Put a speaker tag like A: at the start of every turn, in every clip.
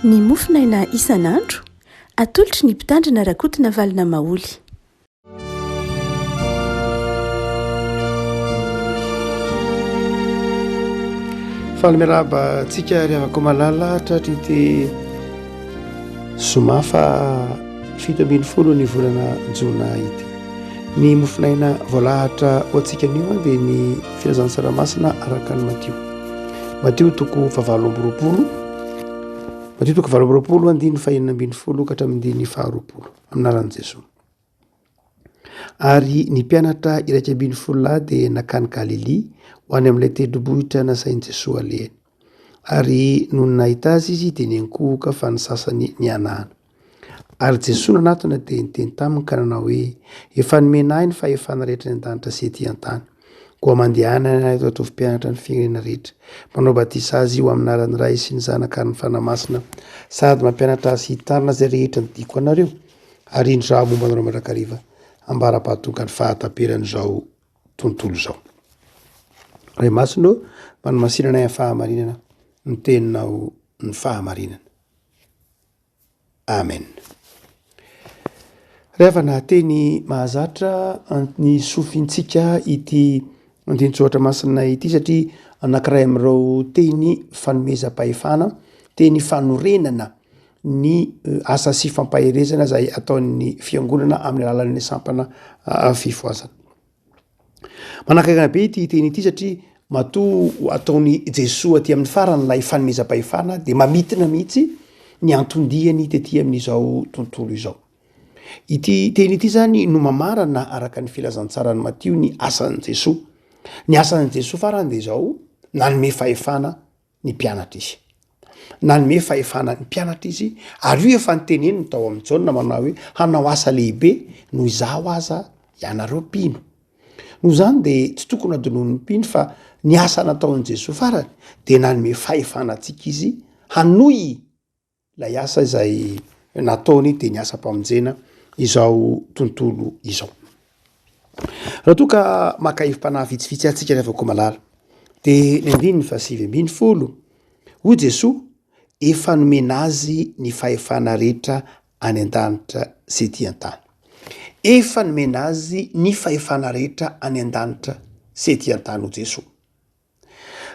A: ny mofinaina isan'andro atolotry ny mpitandrina rakotina valina maoly.
B: Falimiraba tsika riavako malala tratry ty somafa 7 ny volana jona ity ny mofinaina voalahatra ho antsika nio dia ny filazantsaramasina araka ny Matio toko 7 Matio toko 7 andiny 2 ka hatramin'ny 20 aminaran'i Jesosy. Ary ny mpianatra iraika 70 dia nakany Galili ho any amin'ilay tendrombohitra nasain'i Jesosy alehany. Ary noho nahita azy izy dia niankohoka fa ny sasany nianahana. Ary Jesosy nanatona dia niteny taminy ka nanao hoe efa nomenahy ny fahefana rehetra ny an-danitra sy ety an-tany. Koa mandehanana eto atovy mpianatra ny firenena rehetra, manao batisa azy io amin'ny anaran'ny Ray sy ny Zanaka ny fanamasina, sady mampianatra azy hitanana izay rehetra nidiko anareo. Ary indroa momba anareo mandrakariva ambara-pahatonga ny fahataperan'izao tontolo izao. Ray masino manamasinana ny fahamarinana, ny teninao ny fahamarinana. Amen. Rehefa nahateny mahazatra ny sofintsika ity andinitsoatra masina ity satria anankiray amin'ireo teny fanomezam-pahefana, teny fanorenana ny asa sy fampaherezana izay ataon'ny fiangonana amin'ny alalan'ny sampana fifoazana. Manankaina be ity teny ity satria matoa ataony Jesosy aty amin'ny farany ilay fanomezam-pahefana dia mamitina mihitsy ny antondihany tetỳ amin'izao tontolo izao. Ity teny ity zany no mamarana araka ny filazantsarany Matio ny asan'i Jesosy. Ny asan'i Jesosy farany dia izao nanome fahefana ny mpianatra izy. Nanome fahefana ny mpianatra izy ary io efa nyteneniny tao amin'ny Jaona manao hoe hanao asa lehibe noho izaho aza ianareo mpino. Noho izany dia tsy tokony adonoan'ny mpino fa ny asa nataon'i Jesosy farany dia nanome fahefana antsika izy hanohy ilay asa izay nataony dia ny asa mpamonjena izao tontolo izao. Raha toa ka maka hevim-panahy vitsivitsy antsika rehefa koa malala dia ny 7:20 hoy Jesosy efa nomena azy ny fahefana rehetra any an-danitra sy ety an-tany. Efa nomena azy ny fahefana rehetra any an-danitra sy ety an-tany ho Jesosy.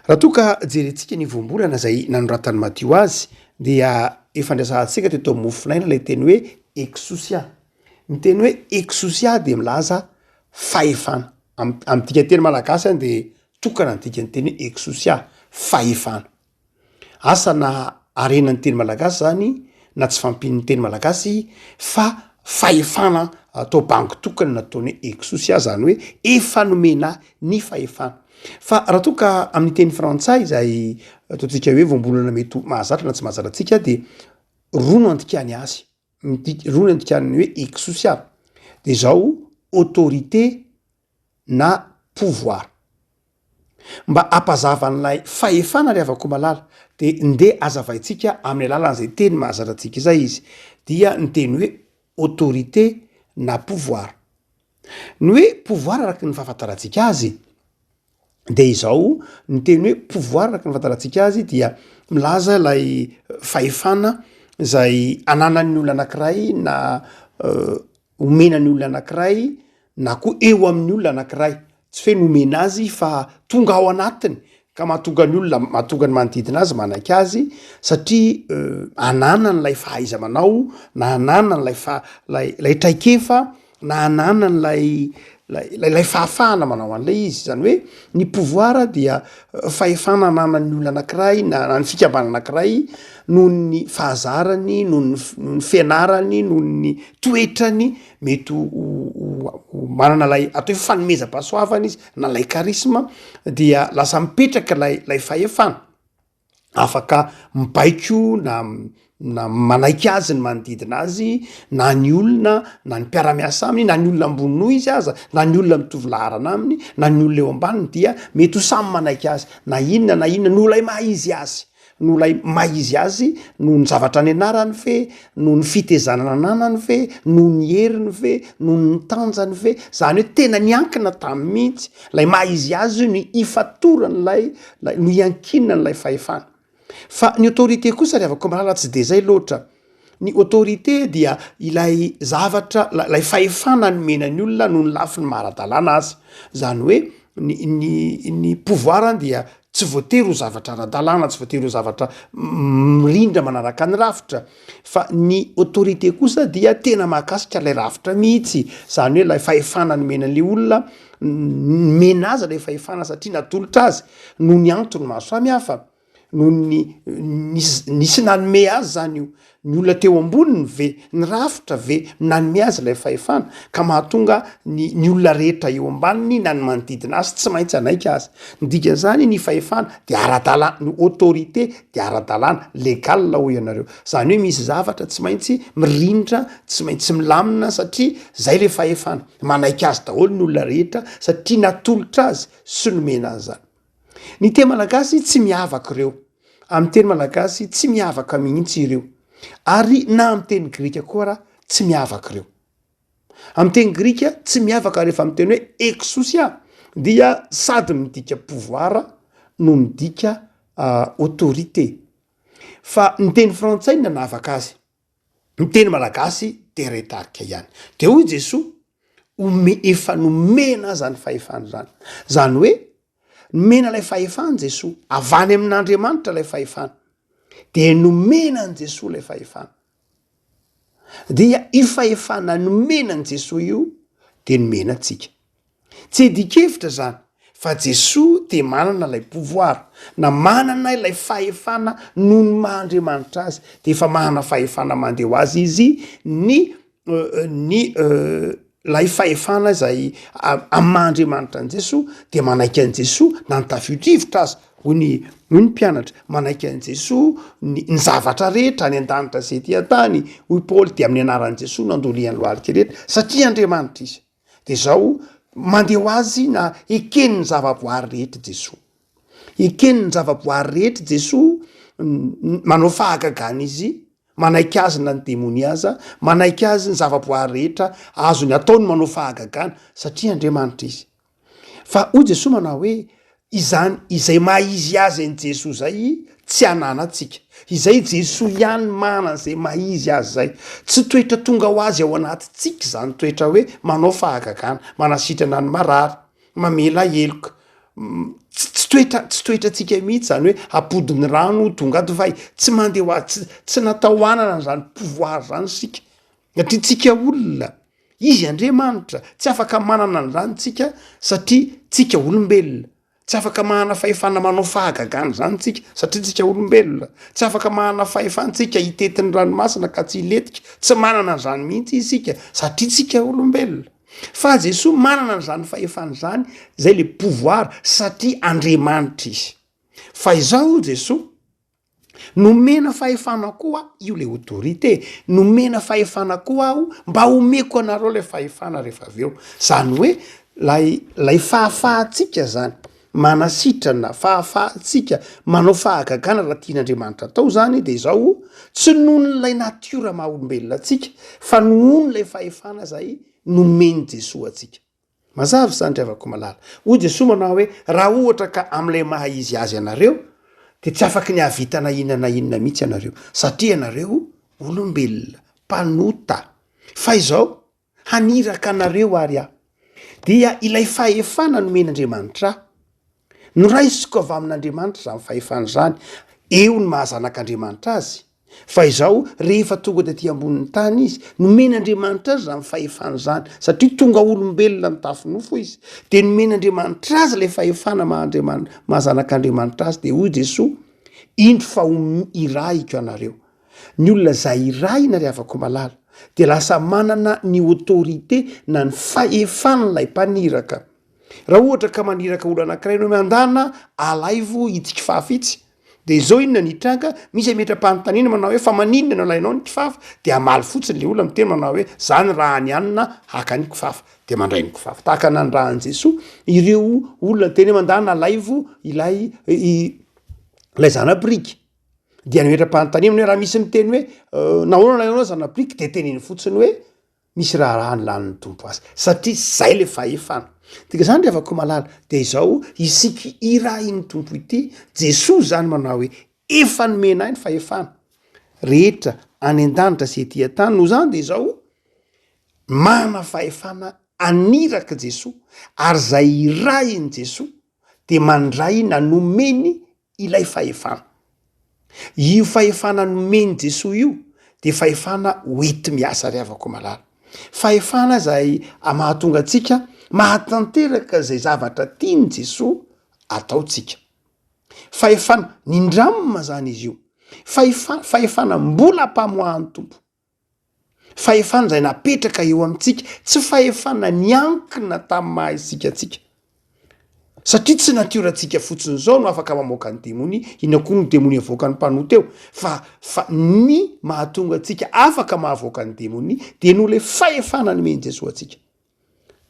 B: Raha toa ka jerentsika ny voambolana izay nanoratany Matio azy dia efa ndrasantsika teto amin'ny mofinaina ilay teny hoe exousia. Ny teny hoe exousia dia milaza fahefana. Amin'tika teny malagasy dia tokana ny dikany teny hoe exousia, fahefana. Asa na arenan'ny teny malagasy zany na tsy fampin'ny teny malagasy fa fahefana atao bango tokana nataony hoe exousia zany hoe efa nomena ny fahefana. Fa raha toa ka amin'ny teny frantsay izay ataontsika hoe voambolana mety mahazatra na tsy mahazatra antsika dia roa no andikany azy. Roa no andikany hoe exousia dia izao autorité na pouvoir. Mba hampazava an'ilay fahefana rehefa malala dia ndeha azavaintsika amin'ny alalan'izay teny mahazatra antsika izay izy dia ny teny hoe autorité na pouvoir. Ny hoe pouvoir araka ny fahafantarantsika azy dia izao ny teny hoe pouvoir araka ny fahafantarantsika azy dia milaza ilay fahefana izay ananan'ny olona anankiray na omenan'ny olona anankiray na koa eo amin'ny olona anankiray. Tsy hoe nomena azy fa tonga ao anatiny ka mahatonga ny olona, mahatonga ny manodidina azy manaiky azy satria ananany ilay fahaiza manao na ananany ilay traikefa na ananany ilay fahafahana manao an'ilay izy. Zany hoe ny pouvoir dia fahefana ananan'ny olona anankiray na ny fikambana anankiray noho ny fahazarany, noho ny fianarany, noho ny toetrany mety manana ilay atao hoe fanomezam-pahasoavana izy na ilay karisma dia lasa mipetraka ilay fahefana. Afaka mibaiko na manaiky azy ny manodidina azy na ny olona na ny mpiara-miasa aminy na ny olona ambony noho izy aza na ny olona mitovy laharana aminy na ny olona eo ambaniny dia mety ho samy manaiky azy na inona noho ilay maha izy azy. Noho ilay maha izy azy noho ny zavatra ny anarany ve, noho ny fitezanana ananany ve, noho ny heriny ve, noho ny tanjany ve. Zany hoe tena niankina tamin'ny mihitsy ilay maha izy azy ny ifatorany no iankinana ilay fahefana. fa ny autorité kosa rehavako malala tsy de zay loatra ny autorité dia ilay zavatra lay fahefana ny menany olona no ny lafi ny maradalàna azy zany hoe ny pouvoir dia tsy voatery ho zavatra ara-dalàna tsy voatery ho zavatra mirindra manaraka ny rafitra fa ny autorité kosa dia tena mahakasika lay rafitra mihitsy zany hoe lay fahefana ny menan'le olona mena azy lay fahefana satria natolotra azy no ny antony maro samihafa no nisy nanome azy zany io ny olona teo amboniny ve ny rafitra ve nanome azy lay fahefana ka mahatonga ny olona rehetra eo ambaniny na ny manodidina azy tsy maintsy anaika azy nydikan'izany ny fahefana de ara-dalàna ny autorité de ara-dalàna legal ho ianareo zany hoe misy zavatra tsy maintsy mirindra tsy maintsy milamina satria zay le fahefana manaika azy daholo ny olona rehetra satria natolotra azy sy nomena azy zany ny teny malagasy tsy miavaka ireo amin'ny teny malagasy tsy miavaka mihitsy ireo ary na amin'ny teny grika koa raha tsy miavaka ireo amin'ny teny grika tsy miavaka rehefa amin'ny teny hoe exousia dia sady midika pouvoir no midika autorité fa ny teny frantsay nanavaka azy ny teny malagasy de retarika ihany de hoy Jesoa efa nomena zany fahefana zany zany hoe nomena lay fahefana Jesoa avany amin'Andriamanitra lay fahefana de nomena an Jesoa lay fahefana dia io fahefana nomena an Jesoa io de nomena atsika tsy edikevitra zany fa Jesoa de manana lay pouvoir na manana lay fahefana noho ny mahandriamanitra azy de efa manana fahefana mandeha ho azy izy ny lay fahefana zay amahandriamanitra an Jesoa de manaiky an Jesoa na ny tafio-drivotra azy hoy ny mpianatra manaiky an Jesoa ny zavatra rehetra ny an-danitra zay ty tany hoy Paoly de amin'ny anaran'i Jesoa nandolian'ny lohalika rehetra satria andriamanitra izy de zao mandeha ho azy na ekeny ny zavaboary rehetra Jesoa ekeny ny zavaboary rehetra Jesoa manao fahagagana izy manaiky azy na ny demoniaza manaiky azy ny zavaboary rehetra azony ataony manao fahagagana satria andriamanitra izy fa hoy Jesoa manao hoe izay maizy azy an Jesoa zay tsy ananatsika izay Jesoa ihany manana zay maizy azy zay tsy toetra tonga ho azy ao anatytsika zany toetra hoe manao fahagagana manasitrana ny marary mamela eloka tsy toetra tsika mihitsy zany hoe apodiny rano tonga divay tsy mandeha ho azy tsy natahoanana zany pouvoir zany sika satria tsika olona izy andriamanitra tsy afaka manana ny zany tsika satria tsika olombelona tsy afaka manana fahefana manao fahagagana zany tsika satria tsika olombelona tsy afaka manana fahefantsika hitetiny ranomasina ka tsy hiletika tsy manana zany mihitsy isika satria tsika olombelona fa Jesoa manana zany fahefana zany zay le pouvoir satria andriamanitra izy fa izao Jesoa nomena fahefana koa io le autorité nomena fahefana koa aho mba homeko anareo le fahefana rehefa aveo zany hoe lay fahafahatsika zany manasitrana fahafahatsika manao fahagagana raha tian'andriamanitra atao zany de zao tsy nohony lay natiora maha olombelona atsika fa nohony lay fahefana zay nomeny Jesoa atsika mazava zany driavako malala hoy Jesoa manao hoe raha ohatra ka am'lay maha izy azy anareo de tsy afaky ny havitana inona mihitsy anareo satria anareo olombelona mpanota fa izao haniraka anareo ary dia ilay fahefana nomen'Andriamanitra noraisiko avy amin'Andriamanitra zany fahefana zany eo ny mahazanak'Andriamanitra azy fa izao rehefa tonga de aty ambonin'ny tany izy nomen'Andriamanitra azy zany fahefana zany satria tonga olombelona mitafinofo izy de nomen'Andriamanitra azy le fahefana mahazanak'Andriamanitra azy de hoy Jesoa indro fa irahiko anareo ny olona zay irahina ry avako malala de lasa manana ny autorité na ny fahefana lay mpaniraka raha ohatra ka maniraka olo anankiray no mandana alaivo itsika fafitsy de zao inona ny tranga misy ametra-panontaniana manao hoe fa maninona no lainao ny kifafa de amaly fotsiny le olona miteny manao hoe zany raha ny anina haka ny kifafa de mandray ny kifafa tahaka nandrahan Jesoa ireo olona teny mandana alaivo ilay zanabriky dia nametra-panontaniana hoe raha misy miteny hoe nahoana lainao zanabriky de teneny fotsiny hoe misy raha ny laniny tompo azy satria zay le fahefana tika zany rehefa ko malala de izao isika irahin'ny tompo ity Jesoa zany manao hoe efa nomena ny fahefana rehetra any an-danitra sy ety an-tany no zany de zao mana fahefana aniraka Jesosy ary zay irayiny Jesosy de mandray nanomeny ilay fahefana. Io fahefana nomeny Jesosy io de fahefana oety miasa ry avako malala. Fahefana zay mahatonga atsika mahatanteraka zay zavatra tiany Jesosy ataotsika. Fahefana nindramina zany izy io. Fahefana mbola ampamoahany tompo. Fahefana zay napetraka eo amitsika, tsy fahefana niankina tamin'ny maha isika atsika. Satria tsy natiorantsika fotsiny zao no afaka mamoaka ny demony, ina koa ny demony avoaka ny mpanoty eo, fa ny mahatonga atsika afaka mahavoaka ny demony de no le fahefana nomeny Jesosy atsika.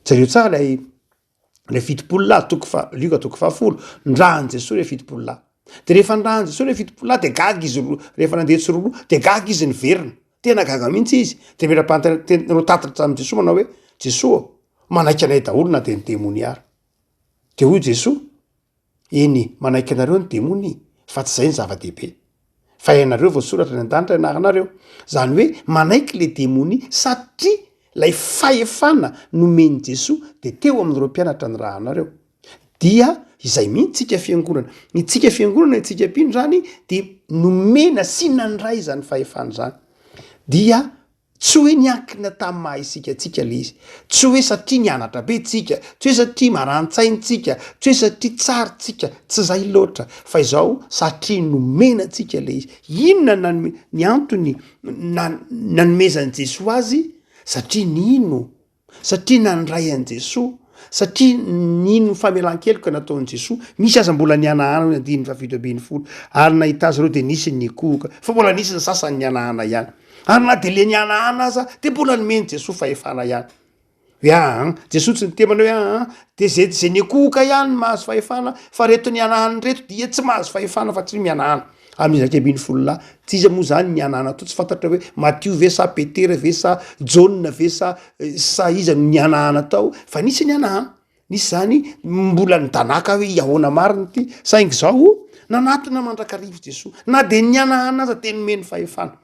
B: Zareo tsara le fitopolo Luka 10, ndrahany Jesosy le fitopolo lahy. De rehefa ndrahany Jesosy le fitopolo lahy de gaga izy rehefa nandeha Tsiroroa de gaga izy niverina. Tena gaga mihitsy izy. De ro tatratra amin' Jesosy manao hoe Jesosy manaiky anay daholo na de ny demony ary. De hoy Jesosy, eny manaiky anareo ny demony fa tsy zay ny zava-dehibe. Fa ianareo voasoratra ny an-danitra ianaranareo. Zany hoe manaiky le demony satria lay fahefana nomeny Jesosy de teo amin'ireo mpianatra ny raha anareo. Dia izay mihitsy tsika fiangonana. Itsika fiangonana itsika pino zany de nomena sy nandray zany fahefana zany. Dia tsy hoe niankina tamin'ny maha isika atsika le izy. Tsy hoe satria nianatra be tsika, tsy hoe satria marantsainy tsika, tsy hoe satria tsara tsika, tsy zay loatra. Fa izao satria nomena tsika le izy. Inona ny antony nanomezany Jesosy azy? Satria nino? Satria nandray an Jesosy? Satria nino famelan-keloka nataon'i Jesosy? Misy aza mbola nianahana andiny fa 7 ary nahita azy reo de nisy nikoka, fa mbola nisy ny sasany nianahana ihany. Ary na de le nianahana aza de mbola nomeny Jesosy fahefana ihany. Hoe Jesosy tsy nitemana hoe de zay nikoka ihany mahazo fahefana, fa reto nianahana reto dia tsy mahazo fahefana fa tsy mianahana. Amin'ny zakebiny folo tsy iza moa zany nianahana to, tsy fantatra hoe Matthieu ve sa Petera ve sa Jaune ve sa iza no nianahana tao, fa nisy nianahana. Nisy zany mbola nidanaka hoe iahoana mariny ty, saingy zao nanatona mandrakarivo Jesosy. Na de nianahana aza teny nomeny fahefana.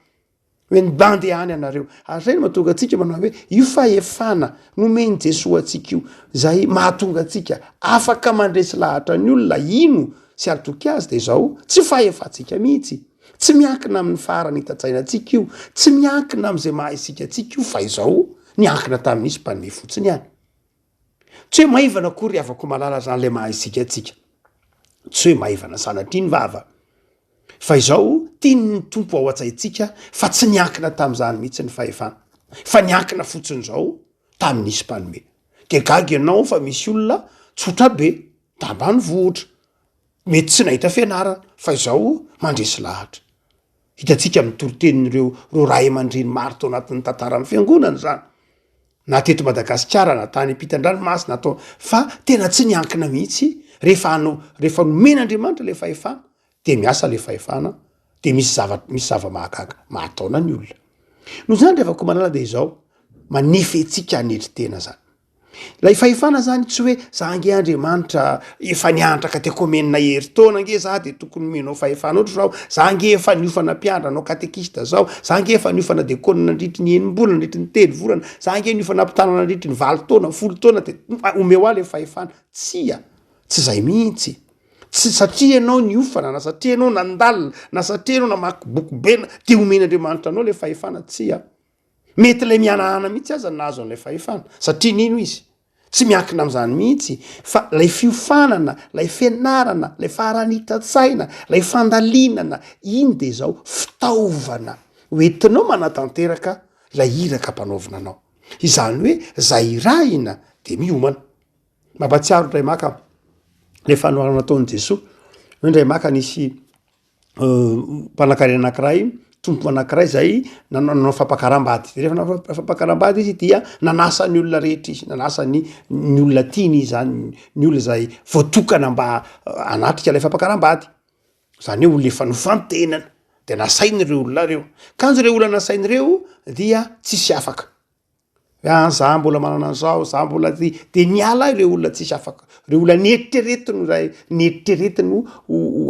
B: Hoe nibandehany anareo. Ary zay no mahatonga atsika manao hoe io fahefana nomeny Jesosy atsika io, zay mahatonga atsika afaka mandresy lahatra ny olona ino sy alitoky azy de zao tsy fahefatsika mihitsy. Tsy miankina amin'ny farany hitatsainantsika io, tsy miankina amin'izay maha isika atsika io, fa izao niankina tamin'isy mpanome fotsiny ihany. Tsy hoe maivana kory afako malala zany le maha isika atsika. Tsy hoe maivana sanatria ny vava. Fa izao tiany ny tompo ao an-tsaintsika fa tsy niankina tamin'izany mihitsy ny fahefana. Fa niankina fotsiny zao tamin'isy mpanome. De gaga ianao fa misy olona tsotra be, dambany vohitra. Mety tsy nahita fianarana, fa izao mandresy lahatra. Hitantsika amin'ny torotenin'ireo ray aman-dreny maro tao anatin'ny tantaran'ny fiangonana zany. Na teto Madagasikara na tany ampitan-dranomasina atao, fa tena tsy niankina mihitsy rehefa nomen'Andriamanitra le fahefana, de miasa le fahefana, de misy zava-mahagaga mahataona ny olona. No zany rehefa malala de izao manefy antsika hanetry tena zany. Lay fahefana zany tsy hoe za ange Andriamanitra efa niantraka tekomenina herintaona ange za de tokony menao fahefana ohatry zao, za ange efa niofana mpianatra anao katekista zao, za ange efa niofana diakonina nandritry ny 9 nandritry ny 3 volana, za ange niofana mpitanana nandritry ny 9 taona, 10 taona de omeo ahy le fahefana. Tsy zay mihitsy. Tsy satria ianao niofana, na satria ianao nandalina, na satria ianao namaky boky bena de omen'Andriamanitra anao le fahefana. Mety le mianahana mihitsy aza nahazo an'ilay fahefana. Satria nino izy? Tsy miankina amin'izany mihitsy, fa lay fiofanana, lay fianarana, lay faharanita-tsaina, lay fandalinana, iny de zao fitaovana hoentinao manatanteraka lay iraka mpanaovina anao. Izany hoe zay irahina de miomana. Mampatsiaro ndray maka le fanoharana nataon'i Jesosy. Indray maka nisy mpanan-karena anankiray, tompo anankiray zay nanao fampakaram-bady. Rehefa nanao fampakaram-bady izy dia nanasa ny olona rehetra izy, nanasa ny olona tiany zany, ny olona zay voatokana mba anatrika lay fampakaram-bady. Zany hoe olona efa nofantenana, de nasainy reo olona reo. Kanjo reo olona nasainy reo dia tsisy afaka. Za mbola manana an'izao, za mbola de niala ireo olona tsisy afaka. Reo olona nieritreretiny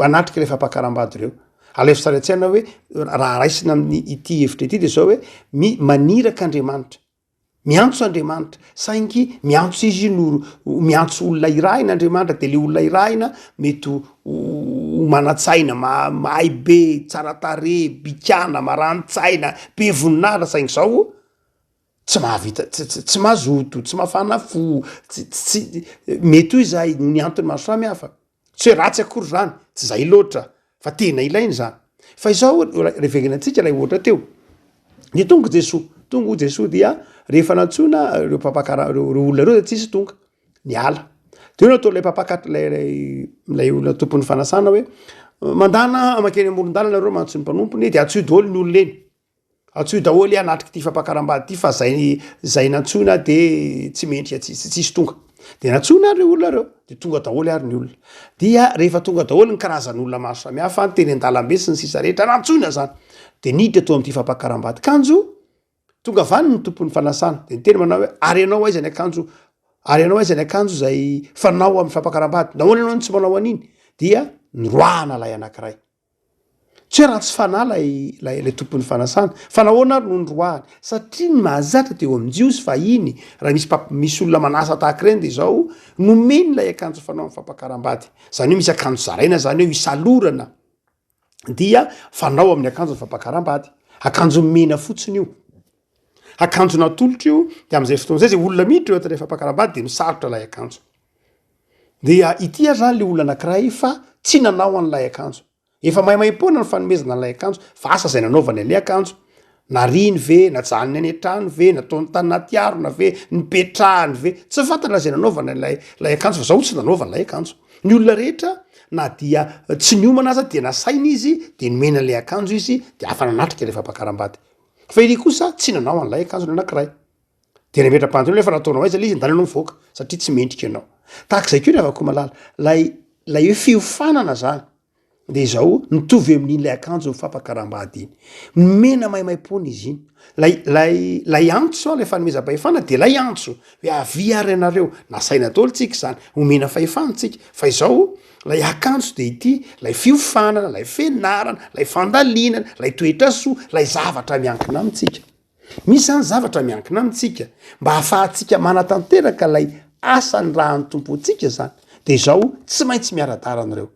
B: anatrika le fampakaram-bady reo. alefa sara tsy-aina hoe raha raisina amin'ny ity hevitra ity de zao hoe maniraka Andriamanitra, miantso Andriamanitra, saingy miantso izy miantso olona irahin'Andriamanitra de le olona irahina mety ho manatsaina mahay be, tsara tare, bikana, marani-tsaina, be voninahitra, saingy zao tsy mahavita tsy mazoto, tsy mafana fo, tsy mety hoy zahay ny antony maro samihafa, tsy hoe ratsy akory zany, tsy zay loatra fa tena ilainy zany. Fa izao revegana antsika lay ohatra teo ny tonga Jesoa dia rehefa nantsona reo reo olona reo de tsisy tonga ny ala de eo natao lay mpapakatra lay olona tompon'ny fanasana hoe mandana amakeny amoron-dalana reo mantso ny mpanompony de atsoy daholo ny olona eny, atsoy daholo anatriky ty fampakaram-bady ty fa zay nantsona de tsy mendrika tsisy tonga de nantsona ary olona reo de tonga daholo ary ny olona dia rehefa tonga daholo ny karazan'olona maro samihafa ny teny an-dalambe sy ny sisa rehetra nantsona zany de niditra atao am'ty fampakaram-bady kanjo tonga vany ny tompon'ny fanasana de niteny manao hoe ary ianao aiza ny akanjo zay fanao amin'ny fampakaram-bady nahoana ianao tsy manao an'iny dia niroahana lay anankiray tsy hoe raha tsy fanahy lay tompon'ny fanasana fa nahoana ary no noroahany satria ny mahazatra teo amin'jiosy fa iny raha misy olona manasa tahaka ireny de zao nomeny lay akanjo fanao amin'ny fampakaram-bady, zany hoe misy akanjo zaraina zany hoe isalorana dia fanao amin'ny akanjo ny fampakaram-bady, akanjo mena fotsiny io, akanjo natolotra io de am'izay fotoana zay olona miditra eo atin'ilay fampakaram-bady de misarotra lay akanjo dia ity ary zany le olona anankiray fa tsy nanao an'lay akanjo, efa maimaimpona ny fanomezana an'lay akanjo fa asa zay nanaovany an'lay akanjo, nariny ve, najanony any an-trano ve, nataony tany naty arona ve, nipetrahany ve, tsy fantana zay nanaovana lay akanjo fa zao tsy nanaovany lay akanjo. Ny olona rehetra na dia tsy niomana aza de nasaina izy de nomena an'lay akanjo izy de afa nanatrika lay fampakaram-bady fa iry kosa tsy nanao an'lay akanjo ny anankiray de remetra-pantony efa nataonao aiza le izy ndany anao mivoaka satria tsy mendrika ianao tahak'izay koa ny avako malala lay hoe fiofanana zany de zao mitovy amin'in'lay akanjo fampakaram-bady iny mena maimaimpona izy iny lay antso lay fanomezam-pahefana de lay antso hoe avy ary ianareo nasaina daholo tsika zany homena fahefantsika fa izao lay akanjo de ity lay fiofanana, lay fianarana, lay fandalinana, lay toetra soa, lay zavatra miankina amitsika. Misy zany zavatra miankina amitsika mba hahafahantsika manatanteraka lay asany raha ny tompontsika zany de zao tsy maintsy miara-daran'ireo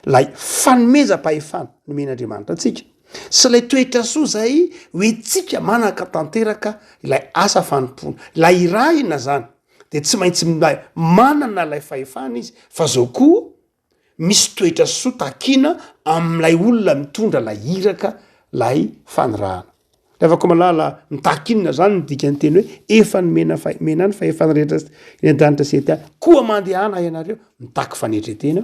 B: lay fanomezam-pahefana nomen'Andriamanitra antsika sy lay toetra soa zay hoe tsika manaka tanteraka ilay asa fanompona lay irahina zany de tsy maintsy manana lay fahefana izy fa zao koa misy toetra soa takina am'lay olona mitondra lay iraka lay fanirahana. Lefako malala mitakinina zany ny dikany teny hoe efa nomena ny fahefana rehetra endanitra sety koa mandehana ianareo mitaky fanetretena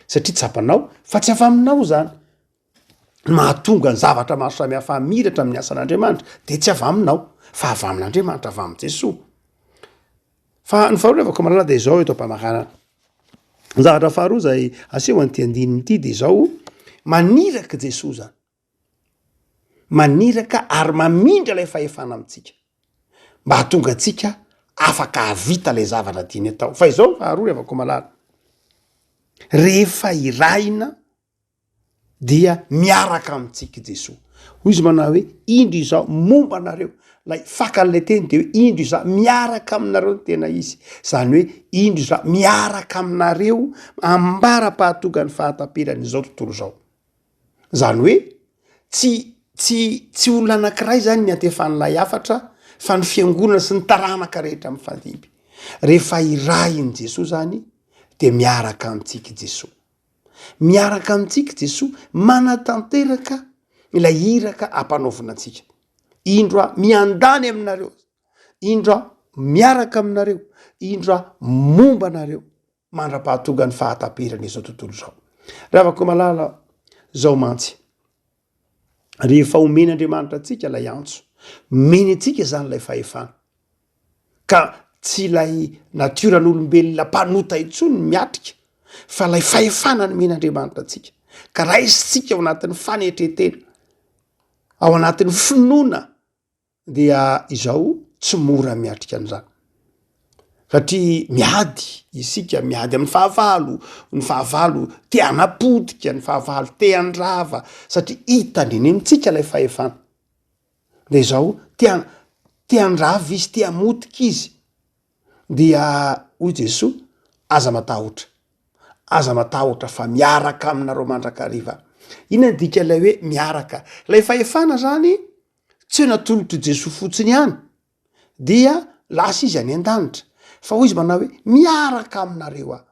B: satria tsapanao fa tsy afa aminao zany mahatonga ny zavatra maro samihafa miratra amin'ny asan'Andriamanitra de tsy avy aminao fa avy amin'Andriamanitra, avy amin'ny Jesosy. Fa ny faharoa lefako malala de zao eto ampamakana ny zavatra faharoa zay aseho an'ity andininy ity de zao maniraka Jesosy zany, maniraka ary mamindra lay fahefana amitsika mba hatonga atsika afaka havita lay zavatra tiany atao. Fa izao faharoa lefako malala rehefa irahina dia miaraka amitsika Jesosy. Hoy izy manao hoe indro izao momba anareo lay fakan'lay teny de hoe indro izao miaraka aminareo ny tena izy zany hoe indro izao miaraka aminareo ambara-pahatonga ny fahataperany izao tontolo zao zany hoe tsy olona anankiray zany ny antefan'lay afatra fa ny fiangonana sy ny taranaka rehetra amin'ny fandimby rehefa irahiny Jesosy zany de miaraka amitsika Jesosy, miaraka amitsika Jesosy manatanteraka ilay iraka ampanaovina antsika. Indro miandany aminareo, indro miaraka aminareo, indro momba anareo mandra-pahatonga ny fahataperana izao tontolo zao. Ravako malala zao mantsy rehefa omen'Andriamanitra atsika lay antso meny atsika zany lay fahefana ka tsy lay natioran'olombelona mpanota intsony miatrika fa lay fahefana ny men'Andriamanitra atsika ka raisitsika ao anatin'ny fanetretena ao anatin'ny finoana dia izao tsy mora miatrika an'izany satria miady isika miady amin'ny fahavalo, ny fahavalo te anapodika, ny fahavalo te andrava satria hitany eny amintsika lay fahefana. De zao te andrava izy, te amotika izy, dia hoy Jesosy aza matahotra fa miaraka aminareo mandrakariva. Inona dika lay hoe miaraka? Lay fahefana zany tsy hoe natolotry Jesosy fotsiny ihany dia lasa izy any an-danitra, fa hoy izy manao hoe miaraka aminareo aho.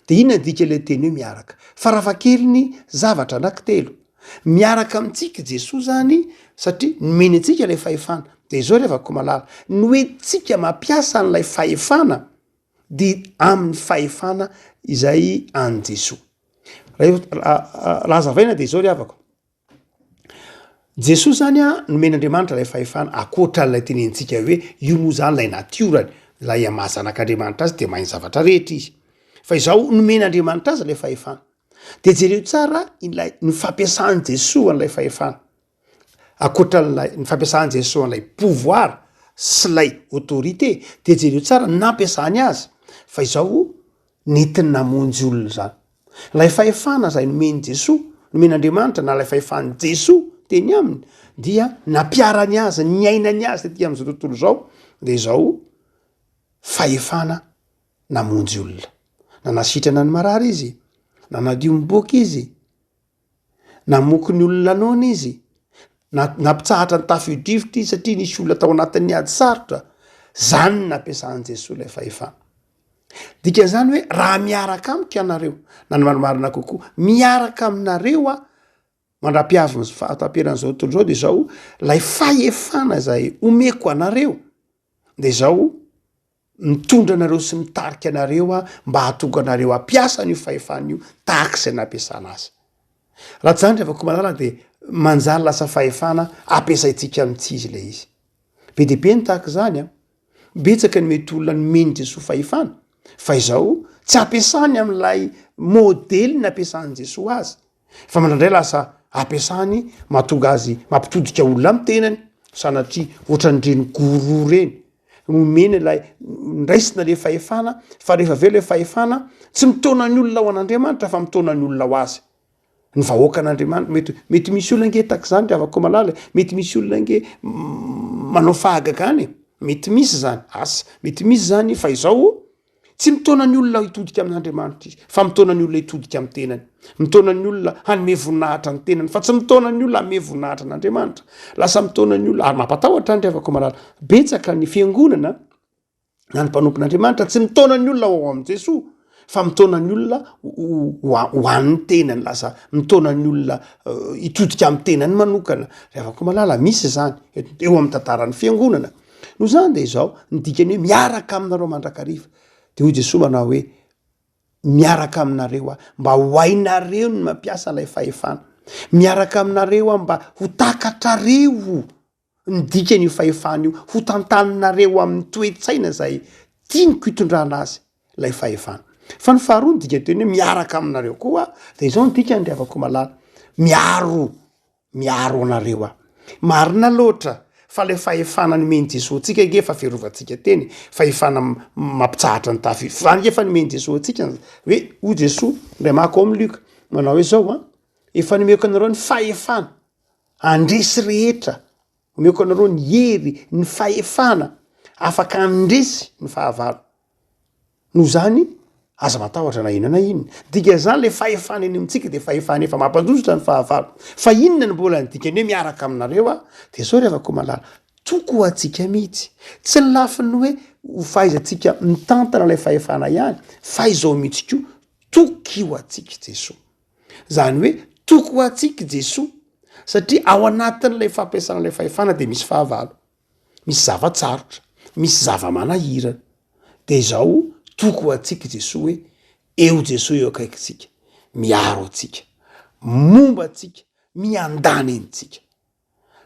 B: De inona dika le teny hoe miaraka? Farafahakeliny zavatra anankitelo. Miaraka amintsika Jesosy zany satria nomeny antsika lay fahefana. De zao revako malala, ny hoe tsika mampiasa an'lay fahefana de amin'ny fahefana izay any Jesosy. Lazavaina de zao ry havako. Jesosy zany a nomen'Andriamanitra lay fahefana akoatran'lay tenentsika hoe io moa zany lay natiorany, lay mahazanak'Andriamanitra azy de mahay zavatra rehetra izy. Fa izao nomen'Andriamanitra azy lay fahefana. De jereo tsara ilay ny fampiasany Jesosy an'lay fahefana. Akoatran'lay ny fampiasany Jesosy an'lay pouvoir sy lay autorité, de jereo tsara nampiasany azy. Fa izao netiny namonjy olona zany. Lay fahefana zay nomeny Jesosy, nomen'Andriamanitra na lay fahefan'ny Jesosy teny aminy dia nampiarany azy, nyainany azy tetỳ am'izao tontolo zao, de zao fahefana namonjy olona. Nanasitrana ny marary izy, nanadio miboaka izy, namoky ny olona lanona izy, nampitsahatra ny tafio-drivotra izy satria nisy olona tao anatin'ny ady sarotra. Zany nampiasany Jesosy lay fahefana. Dikan'izany hoe raha miaraka amiko ianareo, na ny marimarina kokoa, miaraka aminareo a mandra-piavy fahataperan'izao tontolo zao, de zao lay fahefana zay omeko anareo, de zao mitondra anareo sy mitarika anareo a mba hahatonga anareo ampiasa an'io fahefana io tahak'izay nampiasana azy. Raha tsy zany revako malala de manjary lasa fahefana ampiasaitsika amitsy izy le izy. Be de be ny tahaka zany a, betsaka ny mety olona nomeny Jesosy fahefana, fa izao tsy ampiasany am'lay modely nampiasany Jesosy azy, fa mandraindray lasa ampiasany mahatonga azy mampitodika olona amin'ny tenany, sanatria ohatran'ireny goro reny. Nomeny lay ndraisina le fahefana, fa rehefa aveo le fahefana tsy mitona ny olona ho an'Andriamanitra fa mitona ny olona ho azy. Ny vahoaka an'Andriamanitra mety misy olona nge tak zany ravako malala, mety misy olona nge manao fahagagany, mety misy zany asa, mety misy zany, fa izao tsy mitona ny olona hitodika amin'Andriamanitra izy, fa mitona ny olona hitodika amin'ny tenany, mitona ny olona hanome voninahitra ny tenany, fa tsy mitona ny olona hanome voninahitra an'Andriamanitra. Lasa mitona ny olona, ary mampatahotra any ravako malala, betsaka ny fiangonana na ny mpanompon'Andriamanitra tsy mitona ny olona ao amin'ny Jesosy, fa mitona ny olona ho an'ny tenany, lasa mitona ny olona hitodika amin'ny tenany manokana. Ravako malala misy zany eo amin'ny tantaran'ny fiangonana. No zany de izao ny dikany hoe miaraka aminareo mandrakariva. De hoy Jesosy manao hoe miaraka aminareo a mba ho hainareo ny mampiasa lay fahefana, miaraka aminareo a mba ho takatrareo ny dikan'io fahefana io, ho tantaninareo amin'ny toe-tsaina zay tianiko hitondrana azy lay fahefana. Fa ny faharoa ny dika teny hoe miaraka aminareo koa, de izao ny dikany ravako malala, miaro anareo a. Marina loatra fa le fahefana nomeny Jesosy tsika nge fa fiarovantsika teny, fahefana mampitsahatra ny tafio. Fa nge fa nomeny Jesosy tsika hoe ho Jesosy ndray mako ao amin'ny Luka manao hoe zao a, efa nomeko anareo ny fahefana andresy rehetra, omeko anareo ny hery, ny fahefana afaka andresy ny fahavalo. No zany aza matahotra na inona na inona. Dika zany le fahefana eny amintsika de fahefana efa mampandrosotra ny fahavalo. Fa inona ny mbola ny dikany hoe miaraka aminareo a, de zao revako malala, toko ho atsika mihitsy. Tsy ny lafiny hoe ho fahaizantsika mitantana lay fahefana ihany, fa izao mihitsy koa toky ho atsika Jesosy. Zany hoe toko ho atsika Jesosy satria ao anatin'lay fampiasana lay fahefana de misy fahavalo, misy zavatsarotra, misy zava-manahirana. De zao toko ho atsika Jesosy hoe eo Jesosy eo akaikitsika, miaro atsika, momba atsika, miandany entsika.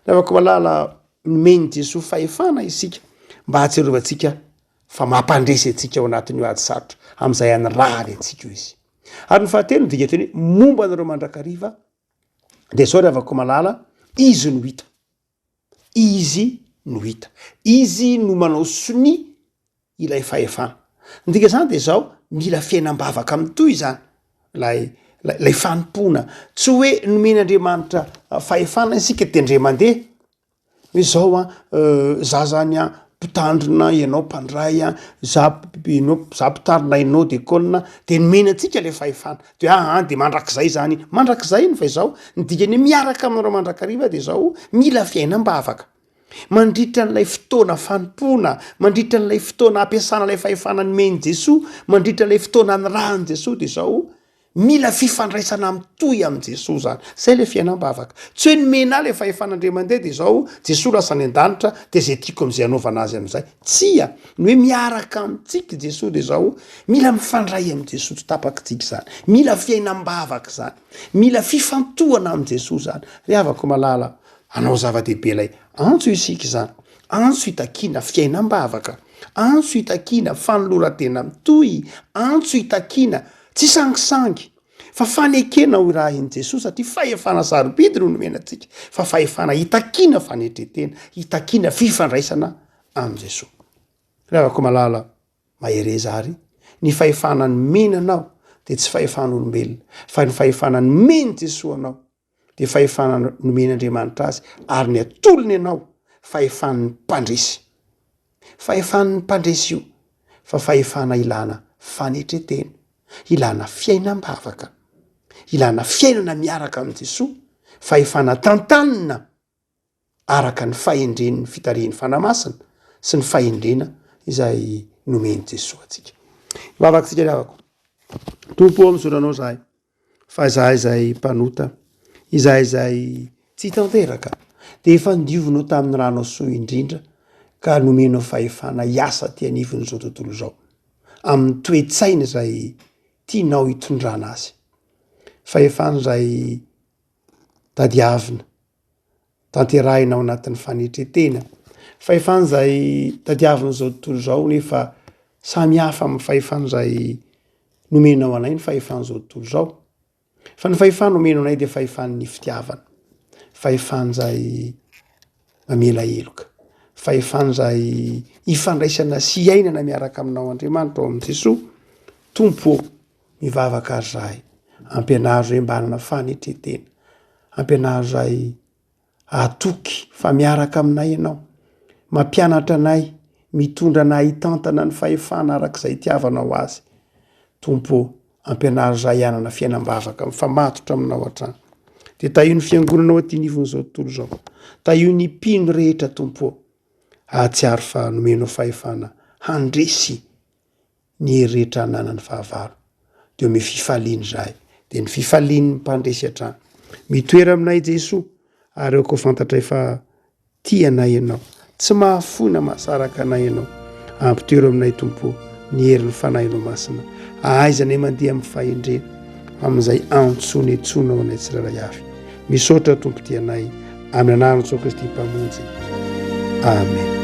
B: Ravako malala nomeny Jesosy fahefana isika mba hatsiarovantsika fa mampandresy atsika ao anatin'io ady sarotra, am'izay anyrary atsika io izy. Ary ny fahatelo dika teny hoe momba anareo mandrakariva, de sao ravako malala, izy no hita. Izy no hita. Izy no manao soni ilay fahefana. ndika zany de zao mila fiainam-bavaka am'toy zany lay fanompona tsy hoe nomen'andriamanitra fahefana isika tendre mandeha hoe zao za zany mpitandrina ianao mpandray za mpitandrina ianao de kolna de nomena antsika le fahefana de de mandrak'zay zany mandrak'zay iny fa izao nidikany hoe miaraka aminareo mandrakariva de zao mila fiainam-bavaka mandritra n'lay fotoana fanompona mandritra n'lay fotoana ampiasana lay fahefana nomeny Jesosy mandritra lay fotoana ny rahany Jesosy de zao mila fifandraisana am'toy am' Jesosy zany zay le fiainam-bavaka tsy hoe nomena le fahefan'andriamandeha de zao Jesosy lasa ny an-danitra de zay tiako am'zay anaovana azy am'zay tsia ny hoe miaraka amitsika Jesosy de zao mila mifandray am' Jesosy tsy tapakitsika zany mila fiainam-bavaka zany mila fifantohana am' Jesosy zany ry havako malala anao zava-dehibe lay antso isika zany antso hitakina fiainam-bavaka antso hitakina fanolora-tena am'toy antso hitakina tsy sangisangy fa fanekena ho raha iny Jesosy satria fahefana sarobidy no nomena antsika fa fahefana hitakina fanetretena hitakina fifandraisana am' Jesosy ravako malala mahere zary ny fahefana nomena anao de tsy fahefan'olombelona fa ny fahefana nomeny Jesosy anao de fahefana nomen'andriamanitra azy ary ny atolony anao fahefan'ny mpandresy fahefan'ny mpandresy io fa fahefana ilana fanetretena ilana fiainam-bavaka ilana fiainana miaraka am' Jesosy fahefana tantanina araka ny fahendren'ny fitarian'ny fanamasina sy ny fahendrena izay nomeny Jesosy atsika vavaka tsika ravako tompo am'zoranao zahay fa zahay zay mpanota izahay zay tsy tanteraka de efa ndiovinao tamin'ny ranao soa indrindra ka nomenao fahefana hiasa ty anivony zao tontolo zao amin'ny toe-tsaina zay tianao hitondrana azy fahefana zay tadiavina tanterahinao anatin'ny fanetretena fahefana zay tadiavina zao tontolo zao nefa samy hafa amin'ny fahefana zay nomenao anay ny fahefana zao tontolo zao fa ny fahefana nomenao anay de fahefan'ny fitiavana fahefana zay mamela eloka fahefana zay ifandraisana sy iainana miaraka aminao Andriamanitra ao am' Jesosy tompo mivavaka azy zahay ampianaro zay mbanana fanetretena ampianaro zay atoky fa miaraka aminay ianao mampianatra anay mitondra anay hitantana ny fahefana arak'izay itiavanao azy tompo ampianaro zay anana fiainam-bavaka mifamatotra aminao hatrany de taio ny fiangonanao aty nivony zao tontolo zao taio ny mpino rehetra tompo ahatsiaro fa nomenao fahefana handresy ny heretra nanany fahavaro de ome fifaliany zahay de ny fifaliany mpandresy hatrany mitoera aminay Jesosy ary eo ko fantatra efa tia anay ianao tsy mahafona mahasaraka anay ianao ampitoero aminay tompo ny herin'ny fanahinao masina ahaizanay mandeha amin'ny fahendrena amin'izay antsony etsonao anay tsiraray avy misaotra tompo ty anay amin'ny anarany Jesosy Kristy mpamonjy amen